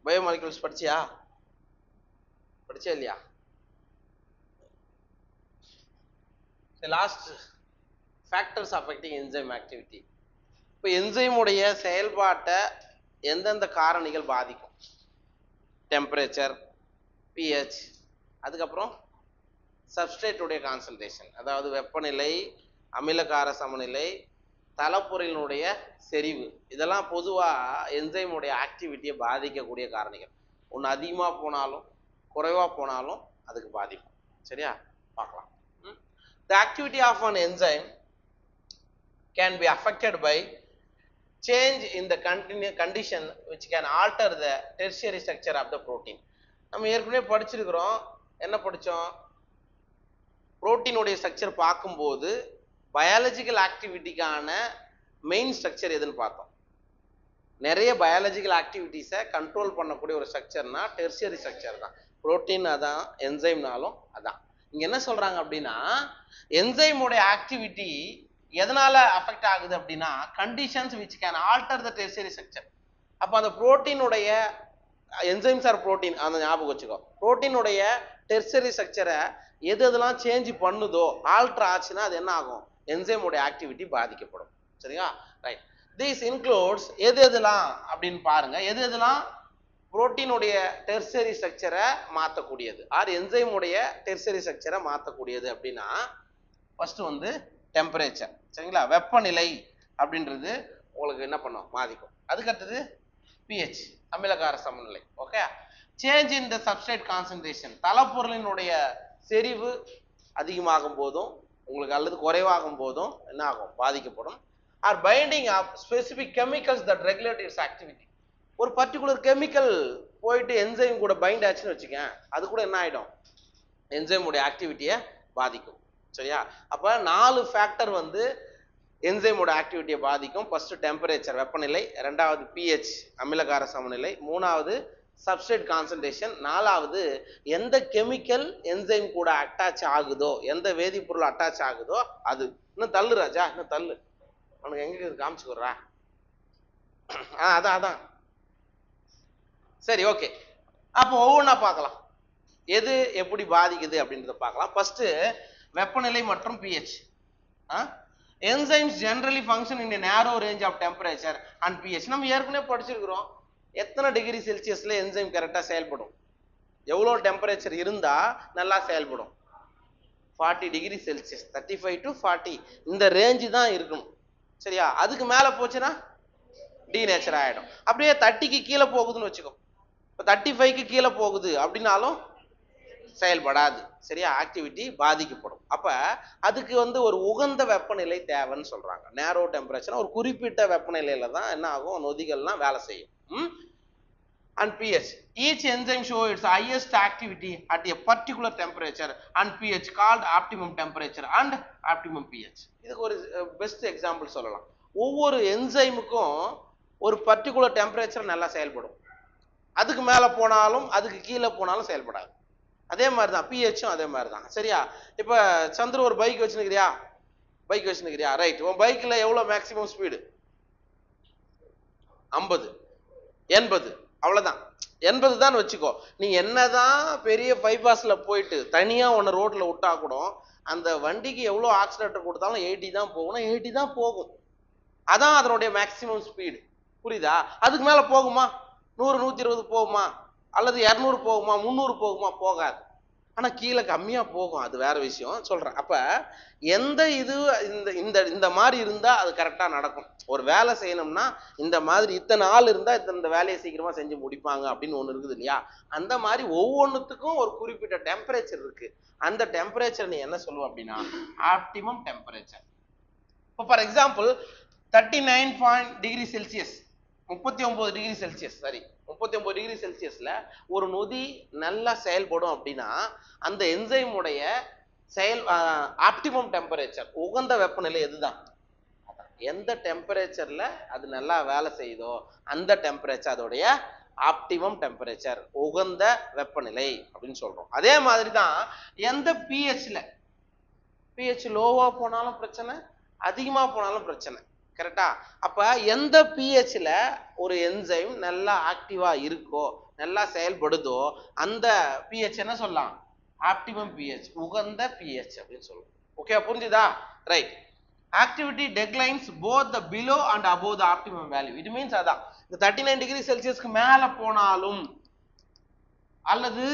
Biomolecules படிச்சியா இல்லையா? Last factors affecting enzyme activity. இப்போ என்சைமுடைய செயல்பாட்டை எந்தெந்த காரணிகள் பாதிக்கும்? டெம்பரேச்சர், பிஹெச், அதுக்கப்புறம் சப்ஸ்ட்ரேட்டுடைய கான்சன்ட்ரேஷன், அதாவது வெப்பநிலை, அமிலகார சமநிலை, தளப்பொருளினுடைய செறிவு, இதெல்லாம் பொதுவாக என்சைமுடைய ஆக்டிவிட்டியை பாதிக்கக்கூடிய காரணிகள். ஒன்று அதிகமாக போனாலும் குறைவாக போனாலும் அதுக்கு பாதிக்கும். சரியா? பார்க்கலாம். The activity of an enzyme can be affected by change in the condition which can alter the tertiary structure of the protein. நம்ம ஏற்கனவே படிச்சிருக்கிறோம். என்ன படித்தோம்? புரோட்டீனுடைய ஸ்ட்ரக்சர் பார்க்கும்போது பயாலஜிக்கல் ஆக்டிவிட்டிக்கான மெயின் ஸ்ட்ரக்சர் எதுன்னு பார்த்தோம். நிறைய பயாலஜிக்கல் ஆக்டிவிட்டிஸை கண்ட்ரோல் பண்ணக்கூடிய ஒரு ஸ்ட்ரக்சர்னா டெர்சியரி ஸ்ட்ரக்சர் தான். புரோட்டீன் அதான், என்சைம்னாலும் அதான். இங்கே என்ன சொல்கிறாங்க அப்படின்னா, என்சைமுடைய ஆக்டிவிட்டி எதனால் அஃபெக்ட் ஆகுது அப்படின்னா conditions which can alter the tertiary structure. அப்போ அந்த புரோட்டீனுடைய என்சைம்ஸ் ஆர் புரோட்டீன், அந்த ஞாபகம் வச்சுக்கோ. புரோட்டீனுடைய டெர்சியரி ஸ்ட்ரக்சரை எது எதெல்லாம் சேஞ்ச் பண்ணுதோ, ஆல்டர் ஆச்சுன்னா அது என்ன ஆகும்? என்சைமுடைய ஆக்டிவிட்டி பாதிக்கப்படும். சரியா? ரைட். திஸ் இன்க்ளூட்ஸ் எது எதெல்லாம் அப்படின்னு பாருங்க. எது எதெல்லாம் புரோட்டீனுடைய டெர்சியரி ஸ்ட்ரக்சரை மாற்றக்கூடியது, ஆர் என்சைமுடைய டெர்சியரி ஸ்ட்ரக்சரை மாற்றக்கூடியது அப்படின்னா, ஃபர்ஸ்ட் வந்து டெம்பரேச்சர். சரிங்களா? வெப்பநிலை அப்படின்றது உங்களுக்கு என்ன பண்ணும்? பாதிக்கும். அதுக்கடுத்தது பிஹெச், அமிலகார சமநிலை. Okay. Change in the substrate concentration, தளப்பொருளினுடைய செறிவு அதிகமாகும் போதும் உங்களுக்கு அல்லது குறைவாகும் போதும் என்ன ஆகும்? பாதிக்கப்படும். Or binding of specific chemicals that regulate its activity. ஒரு பர்டிகுலர் கெமிக்கல் போயிட்டு என்சைம் கூட பைண்ட் ஆச்சுன்னு வச்சுக்கேன், அது கூட என்ன ஆகிடும்? என்சைமுடைய ஆக்டிவிட்டியை பாதிக்கும். சரியா? அப்போ 4 ஃபேக்டர் வந்து என்சைமோட ஆக்டிவிட்டியை பாதிக்கும். ஃபர்ஸ்ட் டெம்பரேச்சர், வெப்பநிலை, ரெண்டாவது பிஹெச், அமிலகார சமநிலை, மூணாவது சப்ஸ்ட்ரேட் கான்சன்ட்ரேஷன், நாலாவது எந்த கெமிக்கல் என்சைம் கூட அட்டாச் ஆகுதோ, எந்த வேதிப்பொருள் அட்டாச் ஆகுதோ அது. இன்னும் தள்ளு ராஜா, இன்னும் தள்ளு, உனக்கு எங்க காமிச்சுக்கிறா? அதான். சரி, ஓகே. அப்போ ஒவ்வொன்றா பார்க்கலாம், எது எப்படி பாதிக்குது அப்படின்றத பார்க்கலாம். ஃபர்ஸ்ட் வெப்பநிலை மற்றும் pH. Enzymes generally function in a narrow range of temperature and pH. நம்ம ஏற்கனவே படிச்சிருக்கிறோம், எத்தனை டிகிரி செல்சியஸ்ல என்சைம் கரெக்டாக செயல்படும், எவ்வளோ டெம்பரேச்சர் இருந்தால் நல்லா செயல்படும்? 40 டிகிரி செல்சியஸ், 35 to 40 இந்த ரேஞ்சு தான் இருக்கணும். சரியா? அதுக்கு மேலே போச்சுன்னா டீநேச்சர் ஆகிடும். அப்படியே 30க்கு கீழே போகுதுன்னு வச்சுக்கோ, இப்போ 35க்கு கீழே போகுது அப்படின்னாலும் செயல்படாது. சரியா? ஆக்டிவிட்டி பாதிக்கப்படும். அப்ப அதுக்கு வந்து ஒரு உகந்த வெப்பநிலை தேவைன்னு சொல்றாங்க. நேரோ டெம்பரேச்சர், ஒரு குறிப்பிட்ட வெப்பநிலையில தான் என்ன ஆகும்? நொதிகள்லாம் வேலை செய்யும். And pH, each enzyme show its highest activity at a particular temperature and pH called optimum temperature and optimum pH. இதுக்கு ஒரு பெஸ்ட் எக்ஸாம்பிள் சொல்லலாம். ஒவ்வொரு என்சைமுக்கும் ஒரு பர்டிகுலர் டெம்பரேச்சர் நல்லா செயல்படும், அதுக்கு மேலே போனாலும் அதுக்கு கீழே போனாலும் செயல்படாது. அதே மாதிரி தான் பிஹெச்சும் அதே மாதிரி தான். சரியா? இப்போ சந்திர ஒரு பைக் வச்சுருக்கிறியா? ரைட். உன் பைக்கில் எவ்வளோ மேக்ஸிமம் ஸ்பீடு? 50, 80, அவ்வளோதான். 80 தான் வச்சுக்கோ. நீ என்னதான் பெரிய பைபாஸில் போயிட்டு தனியாக ஒன்று ரோட்டில் விட்டா கூட அந்த வண்டிக்கு எவ்வளோ ஆக்சிலேட்டர் கொடுத்தாலும் 80 தான் போகணும், 80 தான் போகும். அதான் அதனுடைய மேக்ஸிமம் ஸ்பீடு. புரியுதா? அதுக்கு மேலே போகுமா? 100, 120 போகுமா? அல்லது 200 போகுமா? 300 போகுமா? போகாது. ஆனால் கீழே கம்மியாக போகும், அது வேற விஷயம் சொல்கிறேன். அப்போ எந்த இது இந்த மாதிரி இருந்தால் அது கரெக்டாக நடக்கும். ஒரு வேலை செய்யணும்னா இந்த மாதிரி இத்தனை ஆள் இருந்தால் இந்த வேலையை சீக்கிரமாக செஞ்சு முடிப்பாங்க அப்படின்னு ஒன்று இருக்குது இல்லையா? அந்த மாதிரி ஒவ்வொன்றுத்துக்கும் ஒரு குறிப்பிட்ட டெம்பரேச்சர் இருக்கு. அந்த டெம்பரேச்சர் நீ என்ன சொல்லுவ அப்படின்னா ஆப்டிமம் டெம்பரேச்சர். இப்போ for example 39 degree Celsius, 39 degree Celsius, சரி 39 டிகிரி செல்சியஸ்ல ஒரு நொதி நல்லா செயல்படும் அப்படின்னா அந்த என்சைமுடைய ஆப்டிமம் டெம்பரேச்சர், உகந்த வெப்பநிலை எதுதான்? எந்த டெம்பரேச்சர்ல அது நல்லா வேலை செய்யுதோ அந்த டெம்பரேச்சர் அதோடைய ஆப்டிமம் டெம்பரேச்சர், உகந்த வெப்பநிலை அப்படின்னு சொல்றோம். அதே மாதிரி தான் எந்த பிஹெச்ல, பிஹெச் லோவா போனாலும் பிரச்சனை, அதிகமா போனாலும் பிரச்சனை. கரெக்டா? அப்ப எந்த பிஹெச்ல ஒரு என்சைம் நல்லா ஆக்டிவா இருக்கோ நல்லா செயல்படுதோ அந்த pH என்ன சொல்லலாம்? ஆப்டிமம் pH, உகந்த pH அப்படின்னு சொல்லுவோம். ஓகே, புரிஞ்சுதா? Right. Activity declines both the below and above the optimum value. It means அதான், இந்த 39 டிகிரி செல்சியஸ்க்கு மேல போனாலும் அல்லது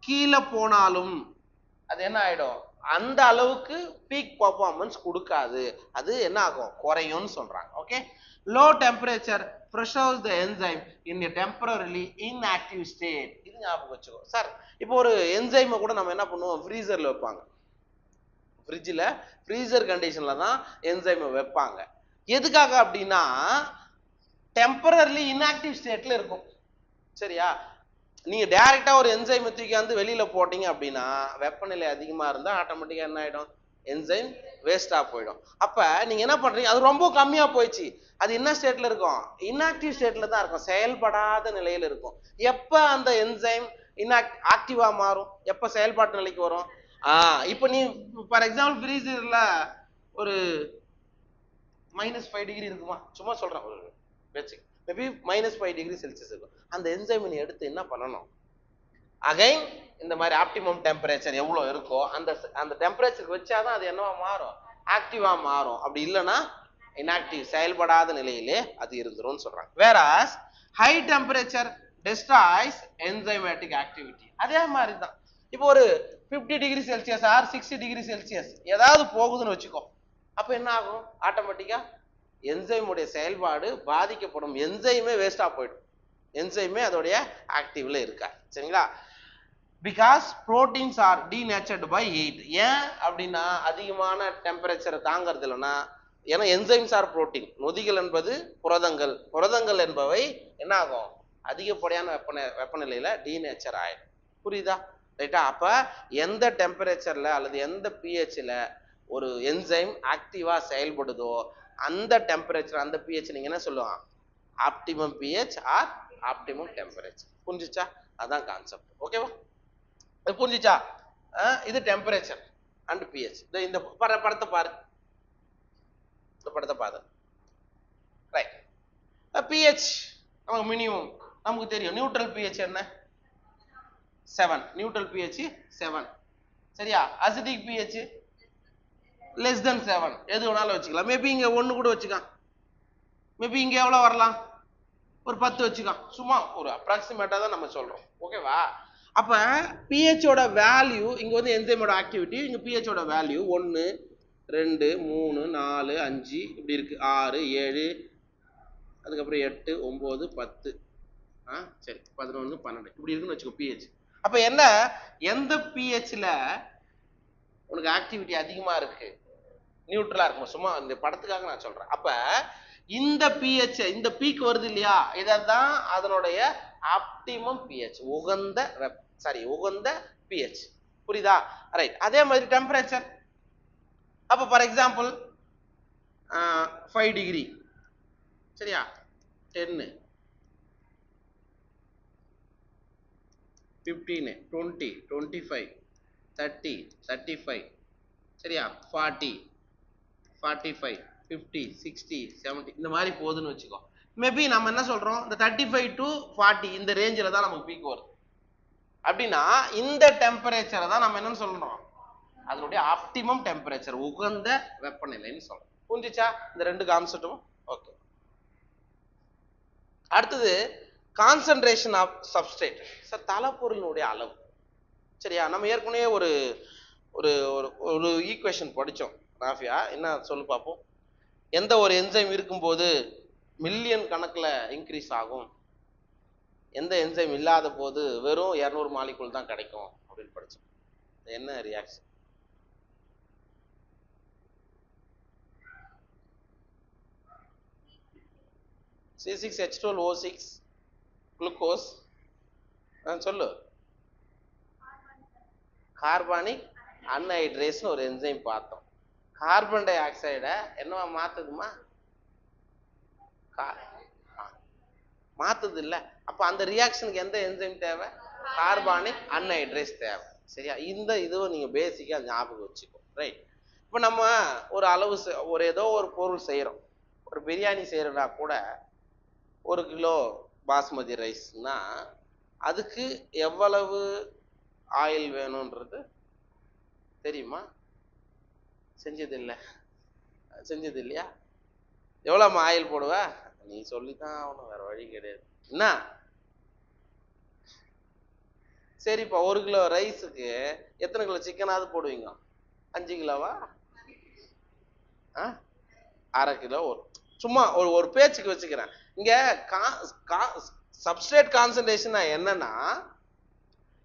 கீழே போனாலும் அது என்ன ஆயிடும்? அந்த அளவுக்கு பீக் பர்ஃபார்மன்ஸ் கொடுக்காது, அது என்ன ஆகும்? குறையும்னு சொல்றாங்க. Okay, low temperature preserves the enzyme in a temporarily inactive state. இது ஞாபகம் வச்சுக்கோ சார். இப்போ ஒரு என்சைமை கூட நம்ம என்ன பண்ணுவோம்? ஃப்ரீசர்ல வைப்பாங்க. ஃப்ரிட்ஜில் ஃப்ரீசர் கண்டிஷன்ல தான் என்சைமை வைப்பாங்க. எதுக்காக அப்படின்னா டெம்பரரிலி இன்ஆக்டிவ் ஸ்டேட்ல இருக்கும். சரியா? நீங்க டைரக்டா ஒரு என்சைமை தூக்கி வந்து வெளியில போட்டீங்க அப்படின்னா வெப்பநிலை அதிகமா இருந்தா ஆட்டோமேட்டிக்கா என்ன ஆயிடும்? என்சைம் வேஸ்டா போயிடும். அப்ப நீங்க என்ன பண்றீங்க? அது ரொம்ப கம்மியா போயிடுச்சு, அது என்ன ஸ்டேட்ல இருக்கும்? இன்ஆக்டிவ் ஸ்டேட்ல தான் இருக்கும், செயல்படாத நிலையில இருக்கும். எப்ப அந்த என்சைம் ஆக்டிவா மாறும்? எப்ப செயல்பாட்டு நிலைக்கு வரும்? இப்போ நீ ஃபார் எக்ஸாம்பிள் ஃப்ரீசர்ல ஒரு -5 டிகிரி இருக்குமா, சும்மா சொல்றேன் ஒரு பேச்சுக்கு, மேபி -5 டிகிரி செல்சியஸ் இருக்கும். அந்த என்சைம் நீ எடுத்து என்ன பண்ணணும்? அகைன் இந்த மாதிரி ஆப்டிமம் டெம்பரேச்சர் எவ்வளவு இருக்கோ அந்த அந்த டெம்பரேச்சருக்கு வச்சாதான் அது என்னவா மாறும்? ஆக்டிவா மாறும். அப்படி இல்லைன்னா இன்ஆக்டிவ், செயல்படாத நிலையிலே அது இருந்துரும் சொல்றாங்க. Whereas high temperature destroys enzymatic activity. அதே மாதிரி தான் இப்போ ஒரு 50 degree Celsius or 60 degree Celsius ஏதாவது போகுதுன்னு வச்சுக்கோ, அப்ப என்ன ஆகும்? ஆட்டோமேட்டிக்கா என்சைமுடைய செயல்பாடு பாதிக்கப்படும், என்சைமே வேஸ்டா போயிடும், என்சைமே அதோடைய ஆக்டிவ்ல இருக்கா. சரிங்களா? Because proteins are denatured by heat. ஏன் அப்படின்னா அதிகமான டெம்பரேச்சரை தாங்கிறது இல்லைன்னா, ஏன்னா என்சைம்ஸ் ஆர் புரோட்டீன், நொதிகள் என்பது புரதங்கள், புரதங்கள் என்பவை என்ன ஆகும்? அதிகப்படியான வெப்பநிலையில டீநேச்சர் ஆயிடும். புரியுதா? ரைட்டா? அப்ப எந்த டெம்பரேச்சர்ல அல்லது எந்த பிஹெச்ல ஒரு என்சைம் ஆக்டிவா செயல்படுதோ அந்த டெம்பரேச்சர், அந்த பிஹெச் நீங்க என்ன சொல்லுவாங்க? Optimum pH or optimum temperature. புரிஞ்சுச்சா? அதான் கான்செப்ட். ஓகேவா? புரிஞ்சுச்சா? இது டெம்பரேச்சர் அண்ட் பிஹெச். இந்த படத்தை பாரு, இந்த படத்தை பாரு. ரைட். பிஹெச் நமக்கு மினிமம் நமக்கு தெரியும். நியூட்ரல் பிஹெச் என்ன? 7. Neutral pH 7. சரியா? Acidic pH less than 7. எது வேணாலும் வச்சுக்கலாம். மேபி இங்க 1 கூட வச்சுக்கலாம், மேபி இங்க எவ்வளவு வரலாம்? ஒரு 10 வச்சுக்கலாம். சும்மா ஒரு அப்ராக்சிமேட்டா தான் நம்ம சொல்றோம். ஓகேவா? அப்ப pH ஓட வேல்யூ இங்க வந்து என்சைமோட ஆக்டிவிட்டி, இங்க pH ஓட வேல்யூ 1 2 3 4 5 இப்படி இருக்கு, 6 7 அதுக்கப்புறம் 8 9 10 சரி 11 12 இப்படி இருக்குன்னு வச்சுக்கோ pH. அப்ப என்ன, எந்த pHல உனக்கு ஆக்டிவிட்டி அதிகமா இருக்கு? நியூட்ரலா இருக்கும். சும்மா இந்த படத்துக்காக நான் சொல்றேன். அப்ப இந்த pH, இந்த பீக் வருது இல்லையா, இதான் அதனுடைய ஆப்டிமம் pH, உகந்த உகந்த pH. புரியுதா? ரைட். அதே மாதிரி டெம்பரேச்சர். அப்ப ஃபார் எக்ஸாம்பிள் 5 டிகிரி, சரியா? 10 15 20 25 30 35 சரியா? 40 45 50 60 70 இந்த மாதிரி போகுதுன்னு வச்சுக்கோ. மேபி நம்ம என்ன சொல்றோம்? இந்த 35 to 40 இந்த ரேஞ்சில தான் நமக்கு பீக் வருது. அப்படின்னா இந்த டெம்பரேச்சரை தான் நம்ம என்னன்னு சொல்றோம்? அதனுடைய ஆப்டிமம் டெம்பரேச்சர், உகந்த வெப்பநிலைன்னு சொல்றோம். புரிஞ்சுச்சா இந்த ரெண்டு கான்செப்டும்? ஓகே. அடுத்தது கான்சன்ட்ரேஷன் ஆஃப் சப்ஸ்ட்ரேட். சார் தலைப்பொருளுடைய அளவு. சரியா? நம்ம ஏற்கனவே ஒரு ஒரு ஒரு ஈக்குவேஷன் படித்தோம். ராஃபியா என்ன சொல்லு பார்ப்போம். எந்த ஒரு என்சைம் இருக்கும்போது மில்லியன் கணக்கில் இன்க்ரீஸ் ஆகும், எந்த என்சைம் இல்லாத போது வெறும் 200 மாலிகுல் தான் கிடைக்கும் அப்படின்னு படித்தோம். என்ன ரியாக்ஷன்? C6H12O6 glucose. சொல்லு. கார்பானிக் அன்ஹைட்ரேஸ்னு ஒரு என்சைம் பார்த்தோம். கார்பன் டை ஆக்சைடை என்னவா மாத்துதுமா? மாத்துது இல்ல? அப்ப அந்த ரியாக்ஷனுக்கு எந்த என்சைம் தேவை? கார்பானிக் அன்ஹைட்ரேஸ் தேவை. சரியா? இந்த இதுவை நீங்க பேசிக்கா ஞாபகம் வச்சுக்கோ. ரைட். இப்ப நம்ம ஒரு அளவு ஒரு ஏதோ ஒரு பொருள் செய்யறோம். ஒரு பிரியாணி செய்யறோம்னா கூட 1 கிலோ பாஸ்மதி ரைஸ்னா அதுக்கு எவ்வளவு ஆயில் வேணும்ன்றது தெரியுமா? செஞ்சது இல்லையா? எவ்வளவு ஆயில் போடுவ? நீ சொல்லித்தான் ஆகணும், வேற வழி கிடையாது. என்ன சரிப்பா, 1 கிலோ ரைஸுக்கு எத்தனை கிலோ சிக்கனாவது போடுவீங்க? 5 கிலோவா? அரை கிலோ. சும்மா ஒரு பேச்சுக்கு வச்சுக்கிறேன். இங்க சப்ஸ்ட்ரேட் கான்சன்ட்ரேஷன் என்னன்னா,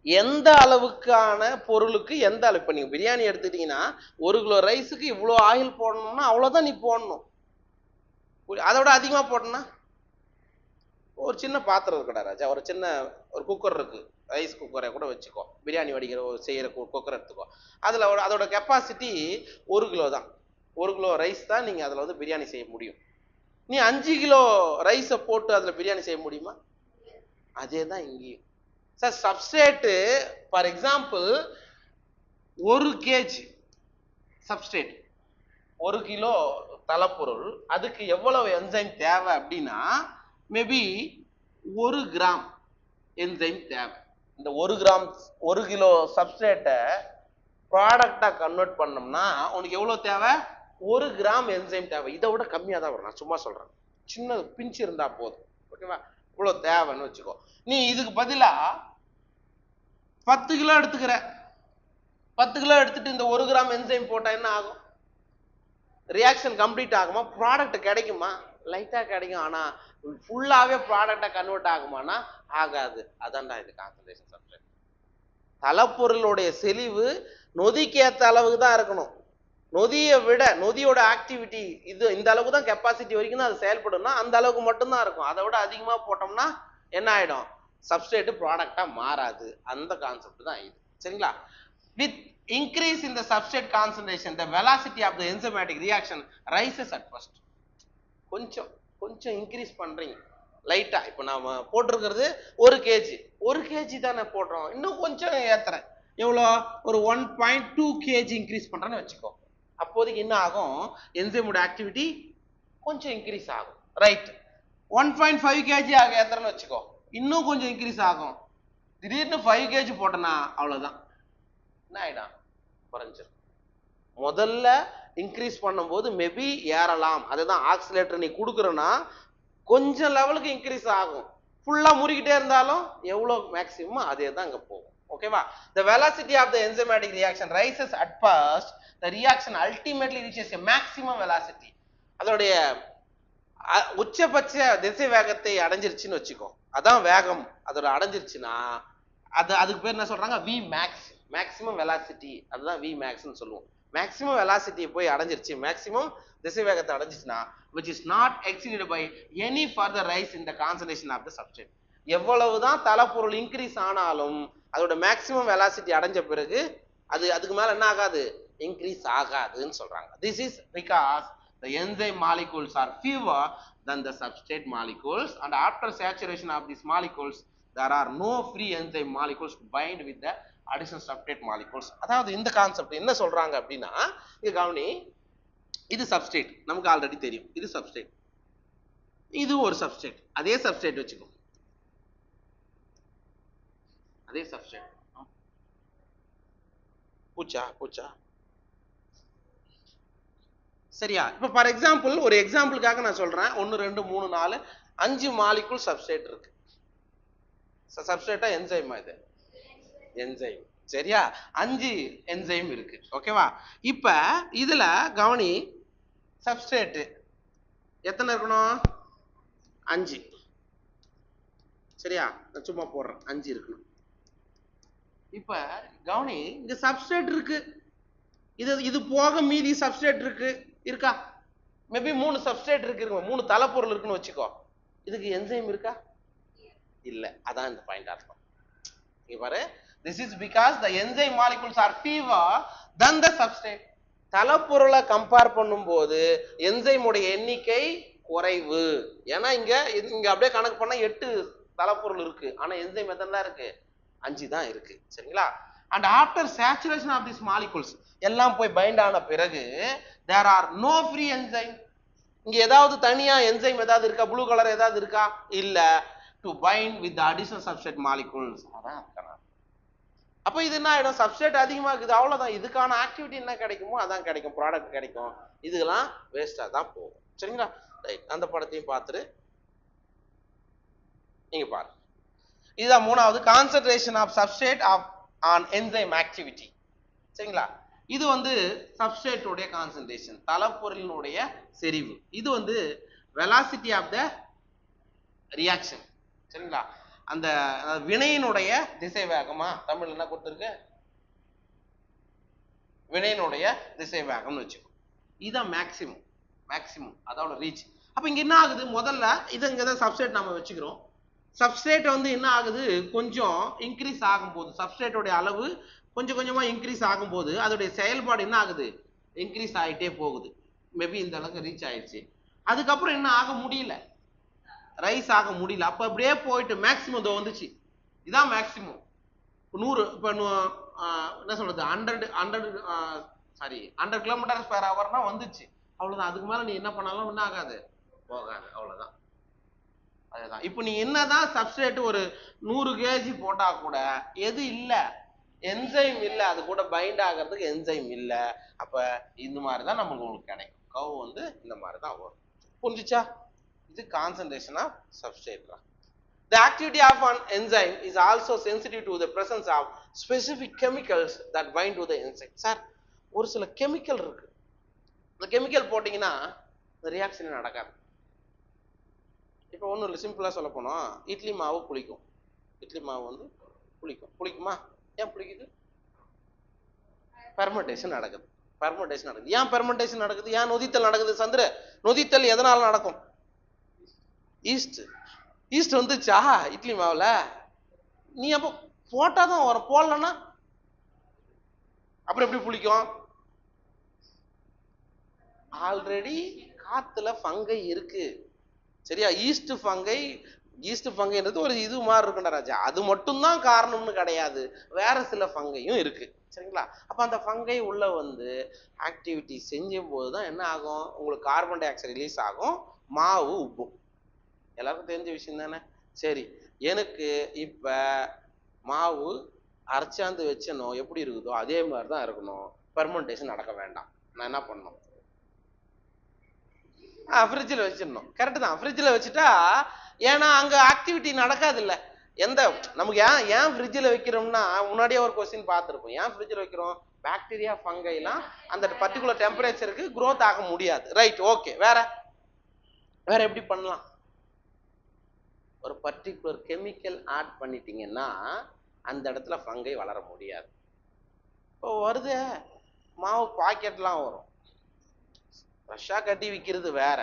எந்த அளவுக்கான பொருளுக்கு எந்த அளவு. இப்ப நீங்க பிரியாணி எடுத்துட்டீங்கன்னா 1 கிலோ ரைஸுக்கு இவ்வளோ ஆயில் போடணும்னா அவ்வளவுதான் நீ போடணும். அதோட அதிகமா போடணும்னா ஒரு சின்ன பாத்திரம் இருக்குடா ராஜா, ஒரு சின்ன ஒரு குக்கர் இருக்கு, ரைஸ் குக்கரை கூட வச்சுக்கோ, பிரியாணி வடிக்கிற செய்யற குக்கர் எடுத்துக்கோ. அதுல அதோட கெப்பாசிட்டி 1 கிலோ தான். 1 கிலோ ரைஸ் தான் நீங்க அதுல வந்து பிரியாணி செய்ய முடியும். நீ 5 கிலோ ரைஸை போட்டு அதுல பிரியாணி செய்ய முடியுமா? அதே தான் இங்கேயும். Sir substrate for example 1 KG substrate, 1 kilo தலைப்பொருள், அதுக்கு எவ்வளவு என்சைம் தேவை அப்படின்னா மேபி 1 கிராம் என்சைம் தேவை. இந்த 1 கிராம் 1 கிலோ சப்ஸ்ட்ரேட்டை ப்ராடக்டா கன்வெர்ட் பண்ணோம்னா உனக்கு எவ்வளவு தேவை? 1 கிராம் என்சைம் தேவை. இதை விட கம்மியா தான் வரும், நான் சும்மா சொல்றேன். சின்ன பிஞ்சு இருந்தா போதும், ஓகேவா? இவ்வளவு தேவைன்னு வச்சுக்கோ. நீ இதுக்கு பதிலா 10 கிலோ எடுத்துக்கிற, 10 கிலோ எடுத்துட்டு இந்த 1 கிராம் என்சைம் போட்டா என்ன ஆகும்? ரியாக்ஷன் கம்ப்ளீட் ஆகுமா? ப்ராடக்ட் கிடைக்குமா? லைட்டா கிடைக்கும். ஆனா ஃபுல்லாவே ப்ராடக்டா கன்வெர்ட் ஆகுமானா ஆகாது. அதான்டா இது கான்சன்ட்ரேஷன் சப்ஸ்ட்ரேட். தலைப்பொருளுடைய செறிவு நொதிக்கு ஏற்ற அளவுக்கு தான் இருக்கணும். நொதியை விட நொதியோட ஆக்டிவிட்டி இது இந்த அளவுக்கு தான் கெப்பாசிட்டி வரைக்கும் தான் அது செயல்படும்னா அந்த அளவுக்கு மட்டும்தான் இருக்கும். அதை விட அதிகமா போட்டோம்னா என்ன ஆயிடும்? சப்ஸ்ட்ரேட் ப்ராடக்டா மாறாது. அந்த கான்செப்ட் தான் இது, சரிங்களா? With increase in the substrate concentration, the velocity of the enzymatic reaction rises at first. கொஞ்சம் இன்க்ரீஸ் பண்றீங்க லைட்டா. இப்ப நாம போட்டிருக்கிறது 1 கேஜி தானே போடுறோம், இன்னும் கொஞ்சம் ஏத்துறேன். எவ்வளோ? ஒரு 1.2 கேஜி இன்க்ரீஸ் பண்றேன்னு வச்சுக்கோ. அப்போதைக்கு என்ன ஆகும்? என்சைமோட ஆக்டிவிட்டி கொஞ்சம் இன்க்ரீஸ் ஆகும், ரைட்? 1.5 கேஜி ஆக ஏத்துறேன்னு வச்சுக்கோ, இன்னும் கொஞ்சம் இன்க்ரீஸ் ஆகும். திடீர்னு 5 கேஜி போட்டனா அவ்வளவுதான், என்ன ஆயிடும்? குறைஞ்சிடும். முதல்ல இன்க்ரீஸ் பண்ணும்போது மேபி ஏறலாம். அதுதான் ஆக்சிலேட்டர் நீ கொடுக்குறனா கொஞ்சம் லெவலுக்கு இன்க்ரீஸ் ஆகும். ஃபுல்லா முறிக்கிட்டே இருந்தாலும் எவ்வளவு மேக்ஸிமம் அதே தான் அங்க போகும், ஓகேவா? The velocity of the enzymatic reaction rises at first. The reaction ultimately reaches a maximum velocity. அதோடைய உச்சபட்ச திசை வேகத்தை அடைஞ்சிருச்சுன்னு வச்சுக்கோ. அதான் வேகம் அதோட அடைஞ்சிருச்சுன்னா அதுக்கு பேர் என்ன சொல்றாங்க? V max, maximum velocity. அதுதான் V maxன்னு சொல்லுவோம். மேக்ஸிமம் வெலாசிட்டி போய் அடைஞ்சிருச்சு, மேக்ஸிமம் திசை வேகத்தை அடைஞ்சிச்சுன்னா which is not exceeded by any further rise in the concentration of the substrate. எவ்வளவுதான் தலைப்பொருள் இன்க்ரீஸ் ஆனாலும் அதோட மேக்ஸிமம் வெலாசிட்டி அடைஞ்ச பிறகு அதுக்கு மேல என்ன ஆகாது? இன்க்ரீஸ் ஆகாதுன்னு சொல்றாங்க. This is because the enzyme molecules are fewer than the substrate molecules, and after saturation of these molecules there are no free enzyme molecules to bind with the additional substrate molecules. அதாவது இந்த concept என்ன சொல்றாங்க அப்படின்னா, இங்க கவனி, இது substrate நமக்கு already தெரியும். இது சப்ஸ்ட்ரேட், இது ஒரு சப்ஸ்ட்ரேட். அதே சப்ஸ்ட்ரேட் வச்சுக்கோ, அதே சப்ஸ்ட்ரேட். பூச்சா சரியா? இப்ப ஃபார் எக்ஸாம்பிள், ஒரு எக்ஸாம்பிளுக்காக நான் சொல்றேன். 1 2 3 4 5 மாலிகுல் சப்ஸ்ட்ரேட் இருக்கு. சப்ஸ்ட்ரேட்டா என்சைமா? இது என்சைம், சரியா? 5 என்சைம் இருக்கு, ஓகேவா? இப்ப இதுல கவனி, சப்ஸ்ட்ரேட் எத்தனை இருக்கணும்? 5, சரியா? நான் சும்மா போடுறேன், 5 இருக்கணும். இப்ப கவனி, இங்க சப்ஸ்ட்ரேட் இருக்கு, இது போக மீதி சப்ஸ்ட்ரேட் இருக்கா? மேபி 3 சப்ஸ்ட்ரேட் இருக்கு, 3 தலைப்பொருள் இருக்குன்னு வச்சுக்கோ. இதுக்கு என்சைம் இருக்கா? இல்ல. அதான் இந்த பாயிண்ட் அர்த்தம். இங்க பாரு, this is because the enzyme molecules are fewer than the substrate. தலைப்பொருளை கம்பேர் பண்ணும்போது என்சைமோட எண்ணிக்கை குறைவு. ஏன்னா இங்க அப்படியே கணக்கு பண்ணா 8 தலைப்பொருள் இருக்கு, ஆனா என்சைம் எத்தனை தான் இருக்கு? 5 தான் இருக்கு, சரிங்களா? And after saturation of these molecules, எல்லாம் போய் பைண்ட் ஆன பிறகு there are no free enzyme. இங்க ஏதாவது தனியா என்சைம் ஏதாவது இருக்கா? ப்ளூ கலர் ஏதாவது இருக்கா? இல்ல. to bind with the additional substrate molecules. அதான் அதுக்கான. அப்போ இது என்ன ஆயிடும், சப்ஸ்ட்ரேட் அதிகமா இருக்குது அவ்வளவுதான், இதுக்கான ஆக்டிவிட்டி என்ன கிடைக்குமோ அதான் கிடைக்கும், ப்ராடக்ட் கிடைக்கும், இதெல்லாம் வேஸ்டா தான் போகும். சரிங்களா? ரைட், அந்த படத்தையும் பார்த்துட்டு நீங்க பாருங்க. இதுதான் மூணாவது, concentration of substrate on enzyme activity. சரிங்களா? இது வந்து சப்ஸ்ட்ரேட் உடைய கான்சன்ட்ரேஷன், தளப்பொருளினுடைய செறிவு. இது வந்து வெலாசிட்டி ஆஃப் த ரியாக்ஷன். சரிங்களா? அந்த வினையினுடைய திசை வேகமா, தமிழ் என்ன கொடுத்துருக்கு, வினையினுடைய திசை வேகம்னு வச்சுக்கோ. இதுதான் மேக்சிமம், மேக்சிமம் அதோட ரீச். அப்ப இங்க என்ன ஆகுது, முதல்ல இது இங்கதான் சப்ஸ்ட்ரேட் நாம வச்சுக்கிறோம். சப்ஸ்ட்ரேட் வந்து என்ன ஆகுது, கொஞ்சம் இன்க்ரீஸ் ஆகும்போது, சப்ஸ்ட்ரேட்டோடைய அளவு கொஞ்சம் கொஞ்சமா இன்க்ரீஸ் ஆகும்போது அதோடைய செயல்பாடு என்ன ஆகுது, இன்க்ரீஸ் ஆகிட்டே போகுது. மேபி இந்த அளவுக்கு ரீச் ஆயிடுச்சு, அதுக்கப்புறம் என்ன ஆக முடியல, ரைஸ் ஆக முடியல. அப்ப அப்படியே போயிட்டு மேக்சிமம் வந்துச்சு. இதான் மேக்சிமம். 100 இப்ப என்ன சொல்றது, 100 km/h வந்துச்சு, அவ்வளவுதான். அதுக்கு மேல நீ என்ன பண்ணாலும் என்ன ஆகாது, போகாது, அவ்வளவுதான். அதுதான். இப்ப நீ என்னதான் சப்ஸ்ட்ரேட் ஒரு 100 kg போட்டா கூட எது இல்ல, என்சைம் இல்ல, அது கூட பைண்ட் ஆகிறதுக்கு என்சைம் இல்ல. அப்ப இந்த மாதிரிதான் நமக்கு உங்களுக்கு கிடைக்கும். கவ் வந்து இந்த மாதிரிதான் வரும். புரிஞ்சுச்சா? இது concentration of substrate. The activity of an enzyme is also sensitive to the presence of specific chemicals that bind to the enzyme. Sir, ஒரு சில கெமிக்கல் இருக்கு, இந்த கெமிக்கல் போட்டீங்கன்னா இந்த ரியாக்ஷன் நடக்காது. இப்போ ஒன்றும் இல்லை, சிம்பிளா சொல்ல போனோம், இட்லி மாவு புளிக்கும். இட்லி மாவு வந்து புளிக்குமா? ஏன் புளிக்குது? பெர்மெண்டேஷன் நடக்குது. பெர்மெண்டேஷன் நடக்குது. ஏன் பெர்மெண்டேஷன் நடக்குது? ஏன் நொதித்தல் நடக்குது? சந்திர, நொதித்தல் எதனால நடக்கும்? ஈஸ்ட். ஈஸ்ட் வந்துச்சா இட்லி மாவுல? நீ அப்போ போட்டாதான் வரும், போடலன்னா அப்புறம் எப்படி புளிக்கும்? ஆல்ரெடி காத்துல ஃபங்கை இருக்கு. சரியா? ஈஸ்ட் ஃபங்கைன்றது ஒரு இது மாதிரி இருக்குண்டா ராஜா, அது மட்டும்தான் காரணம்னு கிடையாது, வேற சில ஃபங்கையும் இருக்கு. சரிங்களா? அப்ப அந்த ஃபங்கை உள்ள வந்து ஆக்டிவிட்டி செஞ்சும் போதுதான் என்ன ஆகும், உங்களுக்கு கார்பன் டை ஆக்சைடு ரிலீஸ் ஆகும், மாவு உப்பும். எல்லாருக்கும் தெரிஞ்ச விஷயம் தானே? சரி, எனக்கு இப்ப மாவு அரைச்சாந்து வச்சனும் எப்படி இருக்குதோ அதே மாதிரிதான் இருக்கணும், பெர்மெண்டேஷன் நடக்க வேண்டாம். நான் என்ன பண்ணணும், ஃப்ரிட்ஜில் வச்சிடணும். கரெக்டு தான், ஃப்ரிட்ஜில் வச்சுட்டா, ஏன்னா அங்க ஆக்டிவிட்டி நடக்காது இல்ல. எந்த நமக்கு ஏன் ஃப்ரிட்ஜில் வைக்கிறோம்னா, முன்னாடியே ஒரு கொஸ்டின் பார்த்துருப்போம், ஏன் ஃப்ரிட்ஜில் வைக்கிறோம், பாக்டீரியா ஃபங்கைலாம் அந்த பர்டிகுலர் டெம்பரேச்சருக்கு க்ரோத் ஆக முடியாது. Right, okay. வேற எப்படி பண்ணலாம்? ஒரு பர்டிகுலர் கெமிக்கல் ஆட் பண்ணிட்டீங்கன்னா அந்த இடத்துல ஃபங்கை வளர முடியாது. இப்போ வருது மாவு பாக்கெட்லாம் வரும், ஃப்ரெஷ்ஷாக கட்டி விற்கிறது வேற.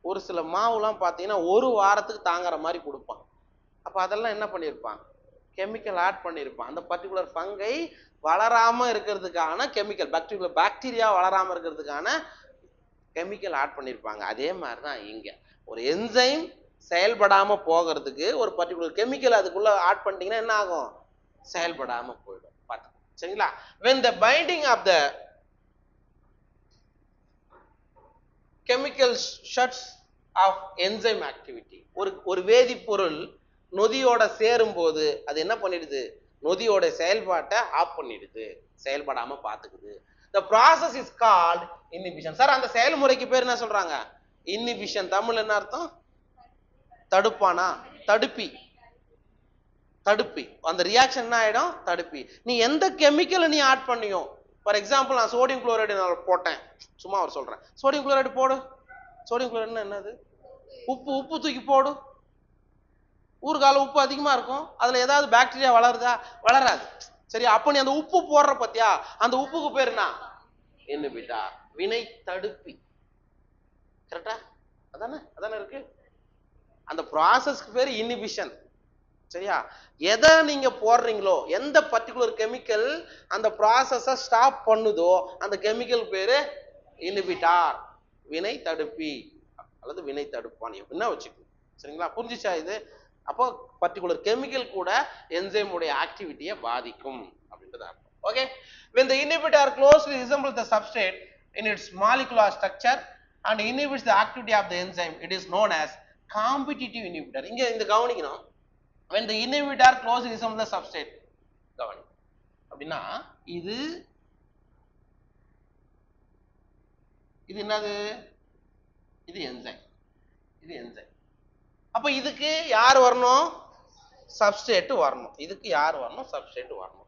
ஒரு சில மாவுலாம் பார்த்தீங்கன்னா ஒரு வாரத்துக்கு தாங்குற மாதிரி கொடுப்பான். அப்போ அதெல்லாம் என்ன பண்ணியிருப்பான், கெமிக்கல் ஆட் பண்ணியிருப்பான். அந்த பர்டிகுலர் ஃபங்கை வளராம இருக்கிறதுக்கான கெமிக்கல், பாக்டீரியா வளராம இருக்கிறதுக்கான கெமிக்கல் ஆட் பண்ணியிருப்பாங்க. அதே மாதிரி தான் இங்க ஒரு என்சைம் செயல்படாம போகிறதுக்கு ஒரு பர்டிகுலர் கெமிக்கல் அதுக்குள்ள ஆட் பண்ணிட்டீங்கன்னா என்ன ஆகும், செயல்படாம போயிடும். பார்த்து சரிங்களா? when the binding of the chemical shuts of enzyme activity, ஒரு வேதிப்பொருள் நொதியோட சேரும் போது அது என்ன பண்ணிடுது, நொதியோட செயல்பாட்டை ஆஃப் பண்ணிடுது, செயல்படாம பார்த்துக்குது. the process is called inhibition. Sir, அந்த செயல்முறைக்கு பேர் என்ன சொல்றாங்க? inhibition. தமிழ் என்ன அர்த்தம்? தடுப்பானா? தடுப்பி. அந்த ரியாக்ஷன் என்ன ஆயிடும், தடுப்பி. நீ எந்த கெமிக்கலை நீ ஆட் பண்ணியோ, ஃபார் எக்ஸாம்பிள் நான் சோடியம் குளோரைடு நான் போட்டேன், சும்மா அவர் சொல்றேன், சோடியம் குளோரைடு போடு. சோடியம் குளோரைடு என்னது? உப்பு தூக்கி போடு. ஊறுகால உப்பு அதிகமா இருக்கும், அதுல ஏதாவது பாக்டீரியா வளருதா? வளராது. சரி, அப்ப நீ அந்த உப்பு போடுற பத்தியா, அந்த உப்புக்கு பேர் என்ன? இன்ஹிபிட்டார், வினை தடுப்பி. கரெக்டா? அதானே இருக்கு. அந்த ப்ராசஸ்க்கு பேர் இன்ஹிபிஷன். சரியா? எதை நீங்க போடுறீங்களோ, எந்த பர்டிகுலர் கெமிக்கல் அந்த ப்ராசஸை ஸ்டாப் பண்ணுதோ அந்த கெமிக்கல் பேரு இன்ஹிபிட்டார், வினை தடுப்பி அல்லது வினை தடுப்பான் என்ன வச்சுக்கணும். சரிங்களா? புரிஞ்சுச்சா இது? அப்போ பர்டிகுலர் கெமிக்கல் கூட என்சைம் உடைய ஆக்டிவிட்டியை பாதிக்கும் அப்படின்றது அர்த்தம். Okay, when the inhibitor closely resembles the substrate in its molecular structure and inhibits the activity of the enzyme, it is known as competitive inhibitor. இங்க இந்த கவனிக்கணும், when the inhibitor closely resembles the substrate. கவனி அப்படின்னா இது என்னது? இது enzyme. இது enzyme. அப்ப இதுக்கு யார் வரணும்? சப்ஸ்ட்ரேட் வரணும். இதுக்கு யார் வரணும்? சப்ஸ்ட்ரேட் வரணும்.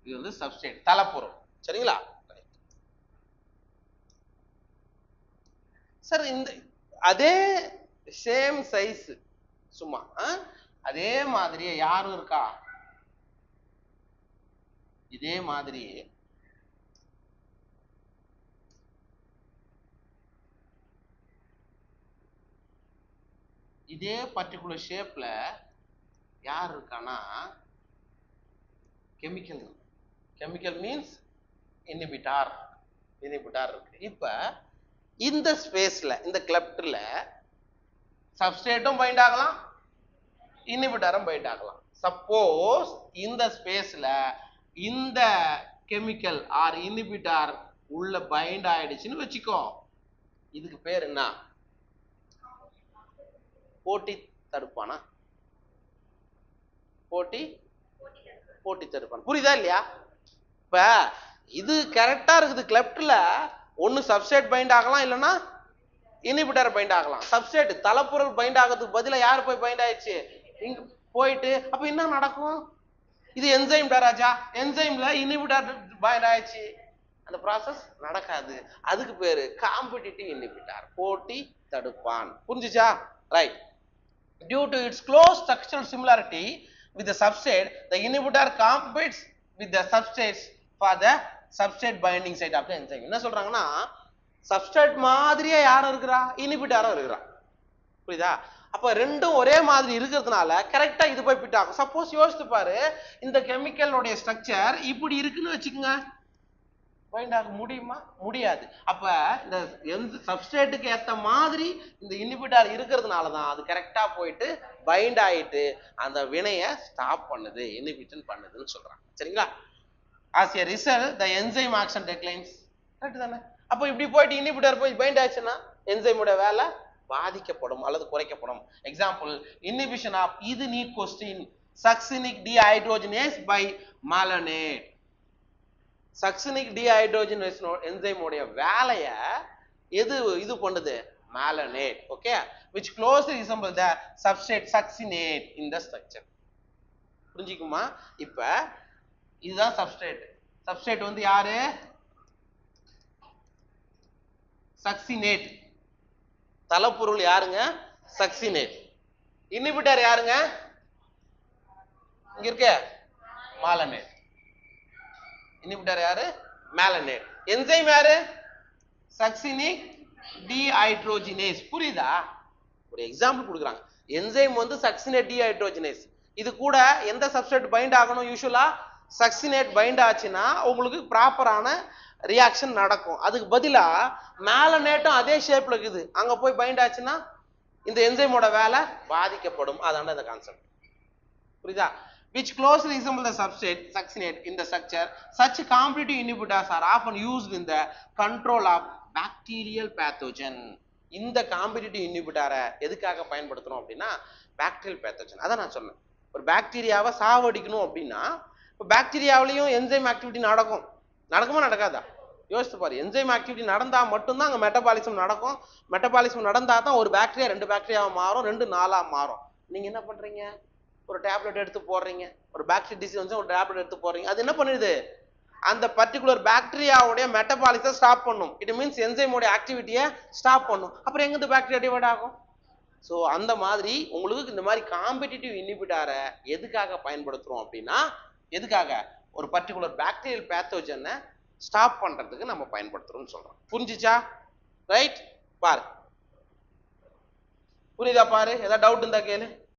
இது வந்து சப்ஸ்ட்ரேட், தலப்பொருள். சரிங்களா? சார் இந்த அதே சேம் சைஸ் சும்மா அதே மாதிரியே யாரும் இருக்கா? இதே மாதிரி இதே பர்டிகுலர் ஷேப்ல யார் இருக்கானா கெமிக்கல். கெமிக்கல் மீன்ஸ் இன்ஹிபிட்டார் இருக்கு. இப்ப இந்த ஸ்பேஸ்ல இந்த கிளப்ட்ல சப்ஸ்ட்ரேட்டும் பைண்ட் ஆகலாம், இன்ஹிபிட்டாரும் பைண்ட் ஆகலாம். சப்போஸ் இந்த ஸ்பேஸ்ல இந்த கெமிக்கல் ஆர் இன்ஹிபிட்டார் உள்ள பைண்ட் ஆயிடுச்சுன்னு வச்சுக்கோ, இதுக்கு பேர் என்ன? போட்டி தடுப்பானா? போட்டி தடுப்பான். புரியுதா இல்லையா? இப்ப இது கரெக்டா இருக்குது. கிளப்ட்ல ஒன்னு சப்ஸ்ட்ரேட் பைண்ட் ஆகலாம், இல்லைன்னா இன்ஹிபிட்டர் பைண்ட் ஆகலாம். சப்ஸ்ட்ரேட் தலப்பொருள் பைண்ட் ஆகிறதுக்கு பதிலா யார் போய் பைண்ட் ஆயிடுச்சு? இங்க போயிட்டு அப்ப என்ன நடக்கும்? இது என்சைம் ராஜா. என்சைம்ல இன்ஹிபிட்டர் பைண்ட் ஆயிடுச்சு, அந்த ப்ராசஸ் நடக்காது. அதுக்கு பேரு காம்படிட்டிவ் இன்ஹிபிட்டர், போட்டி தடுப்பான். புரிஞ்சுச்சா? Right. Due to its close structural similarity with the substrate, the inhibitor competes with the substrates for the substrate binding site of the enzyme. என்ன சொல்றாங்கன்னா, சப்ஸ்ட்ரேட் மாதிரியே யாரும் இருக்கிறா? இன்ஹிபிட்டாரும் இருக்கிறா. புரியுதா? அப்ப ரெண்டும் ஒரே மாதிரி இருக்கிறதுனால கரெக்டா இது போய் பிட் ஆகும். சப்போஸ் யோசித்து பாரு, இந்த கெமிக்கலோட ஸ்ட்ரக்சர் இப்படி இருக்குன்னு வச்சுக்கோங்க, பைண்ட் ஆக முடியுமா? முடியாது. அப்ப இந்த சப்ஸ்ட்ரேட்டுக்கு ஏத்த மாதிரி இந்த இன்ஹிபிட்டார் இருக்கிறதுனால தான் அது கரெக்டா போயிட்டு பைண்ட் ஆயிட்டு அந்த வினையை ஸ்டாப் பண்ணுது, இன்ஹிபிஷன் பண்ணுதுன்னு சொல்றாங்க. சரிங்களா? as a result the enzyme action declines. Correct தானே? அப்ப இப்படி போயிட்டு இன்ஹிபிட்டார் போய் பைண்ட் ஆச்சுன்னா என்சைமோட வேலை பாதிக்கப்படும் அல்லது குறைக்கப்படும். எக்ஸாம்பிள், இன்ஹிபிஷன் ஆஃப் இது NEET question succinic dehydrogenase by malonate. Succinic dehydrogenase என்சைமோட வேலைய இது பண்ணுது? Malonate. Okay, which closely resemble the substrate succinate in the structure. புரிஞ்சுக்குமா? இப்ப இதுதான் சப்ஸ்ட்ரேட். சப்ஸ்ட்ரேட் வந்து யாரு? சக்சினேட். தலப்பொருள் யாருங்க? சக்சினேட். இன்ஹிபிட்டர் யாருங்க? இங்க இருக்க மாலனேட். இன்ஹிபிட்டர் யாரு? மாலனேட். என்சைம் யாரு? சக்சினிக் டீஹைட்ரோஜனேஸ். புரியுதா? ஒரு எக்ஸாம்பிள் கொடுக்குறாங்க. என்சைம் வந்து சக்சினேட் டீஹைட்ரோஜனேஸ். இது கூட எந்த சப்ஸ்ட்ரேட் பைண்ட் ஆகணும்? யூசுவலா சக்சினேட் பைண்ட் ஆச்சுன்னா உங்களுக்கு ப்ராப்பரான ரியாக்ஷன் நடக்கும். அதுக்கு பதிலா மாலனேட்டும் அதே ஷேப்ல இருக்குது, அங்க போய் பைண்ட் ஆச்சுன்னா இந்த என்சைமோட வேலை பாதிக்கப்படும். அதான இந்த கான்செப்ட். புரியுதா? which closely resemble the substrate succinate in the structure. Such competitive inhibitors are often used in the control of bacterial pathogen. இந்த காம்படிட்டிவ் இன்ஹிபிட்டரை எதுக்காக பயன்படுத்தணும் அப்படின்னா பாக்டீரியல் பேத்தோஜன். அதான் நான் சொன்னேன், ஒரு பாக்டீரியாவை சாவடிக்கணும் அப்படின்னா இப்போ பாக்டீரியாவிலையும் என்சைம் ஆக்டிவிட்டி நடக்குமா நடக்காதா? யோசித்து பாரு. என்சைம் ஆக்டிவிட்டி நடந்தா மட்டும்தான் அங்கே மெட்டபாலிசம் நடக்கும். மெட்டபாலிசம் நடந்தா தான் ஒரு பாக்டீரியா 2 பாக்டீரியாவை மாறும், 2 4ஆ மாறும். நீங்க என்ன பண்றீங்க? ஒரு டேப்லெட் எடுத்து போடுறீங்க, ஒரு பாக்டீரியா டிசீஸ் வந்து ஒரு டேப்லெட் எடுத்து போடுறீங்க. அது என்ன பண்ணுது? அந்த பர்டிகுலர் பாக்டீரியாவுடைய மெட்டபாலிசம் ஸ்டாப் பண்ணும். இட் மீன்ஸ் என்சைமோட ஆக்டிவிட்டியை ஸ்டாப் பண்ணும். அப்புறம் எங்க இந்த பாக்டீரியா டிவைட் ஆகும்? ஸோ அந்த மாதிரி உங்களுக்கு இந்த மாதிரி காம்படிட்டிவ் இன்ஹிபிட்டாரை எதுக்காக பயன்படுத்துறோம் அப்படின்னா, எதுக்காக? ஒரு பர்டிகுலர் பாக்டீரியல் பேத்தோஜனை ஸ்டாப் பண்றதுக்கு நம்ம பயன்படுத்துறோம்னு சொல்றோம். புரிஞ்சுச்சா? ரைட். பாரு, புரியுதா? பாரு, ஏதாவது டவுட் இருந்தா கேளு.